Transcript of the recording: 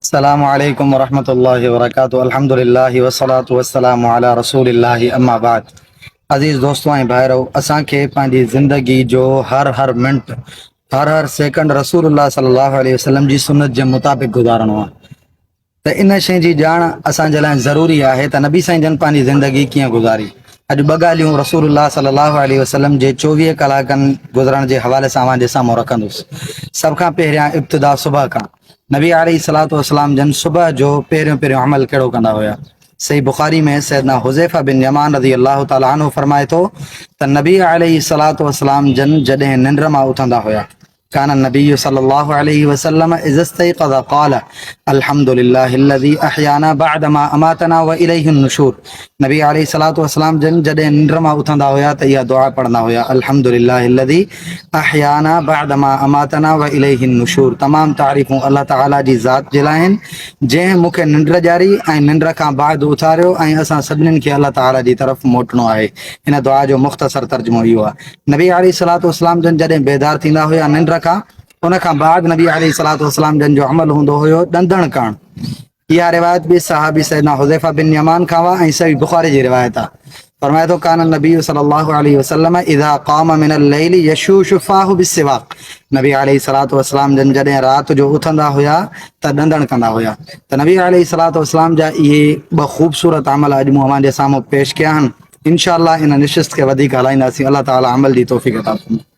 अस्सलामु अलैकुम वरहमतुल्लाहि वबरकातुहू। अल्हम्दुलिल्लाहि वस्सलातु वस्सलामु अला रसूलिल्लाहि अम्मा बाद। अज़ीज़ दोस्तों ऐं भाइरों, असांखे पंहिंजी ज़िंदगी जो हर मिनट हर सेकंड रसूलुल्लाह सल्लल्लाहु अलैहि वसल्लम जी सुन्नत जे मुताबिक़ गुज़ारणो आहे। त इन शइ जी ॼाण असांजे लाइ ज़रूरी आहे त नबी साईं जन पंहिंजी ज़िंदगी कीअं गुज़ारी। अॼु ॿ ॻाल्हियूं रसूलुल्लाह सल्लल्लाहु अलैहि वसल्लम जे 24 कलाकनि गुज़रण जे हवाले सां अव्हां जे साम्हूं रखंदुसि। सभ खां पहिरियां इब्तिदा सुबह खां। नबी अलैहिस्सलातु वस्सलाम जन सुबह जो पहिरियों अमल कहिड़ो कंदा हुया। सही बुखारी में सैदना हुज़ैफा बिन यमान रज़ी अल्लाह ताला अन्हु फरमाए थो त नबी अलैहिस्सलातु वस्सलाम जन जॾहिं निंड मां उथंदा हुया, कान नबी सल्लल्लाहु अलैहि वसल्लम इज़ा इस्तयक़ज़ क़ाल अल्हम्दुलिल्लाहिल्लज़ी अहयाना बअदमा अमातना व इलैहिन नुशूर। नबी अलैहिस्सलातु वस्सलाम जन जॾहिं निंड मां उथंदा हुया त इहा दुआ पढ़ंदा हुया, अल्हम्दुलिल्लाहिल्लज़ी अहयाना बअदमा अमातना व इलैहिन नुशूर। तमाम तारीफ़ूं अल्लाह ताला जी ज़ात जे लाइ आहिनि, जंहिं मूंखे निंड ॾियारी ऐं निंड खां बाद उथारियो ऐं असां सभिनीनि खे अल्लाह ताला जी तरफ़ मोटणो आहे। इन दुआ जो मुख़्तसर तर्जुमो इहो आहे। नबी अलैहिस्सलातु वस्सलाम जन जॾहिं बेदार थींदा हुया निंड खां, उन खां बाद नबी अलैहिस्सलातु वस्सलाम जन जो अमल हूंदो हुयो ॾंदण करणु। इहा रिवायत बि सहाबी सैदना हुज़ैफा बिन यमान खां हुआ ऐं सही बुखारी जी रिवायत आहे। फरमाए थो कान नबी सल्लल्लाहु अलैहि वसल्लम इज़ा क़ाम मिनल लैली यशूशु फ़ाहु बिस्सिवाक। नबी अलैहिस्सलातु वस्सलाम जन जॾहिं राति जो उथंदा हुया त ॾंदण कंदा हुया। त नबी अलैहिस्सलातु वस्सलाम जा इहे ॿ ख़ूबसूरत अमल अॼु मूं अव्हां जे साम्हूं पेश कया आहिनि। इंशाअल्लाह इन निशिस्त खे वधीक हलाईंदासीं। अल्लाह ताला अमल जी तौफ़ीक़ अता फरमाए।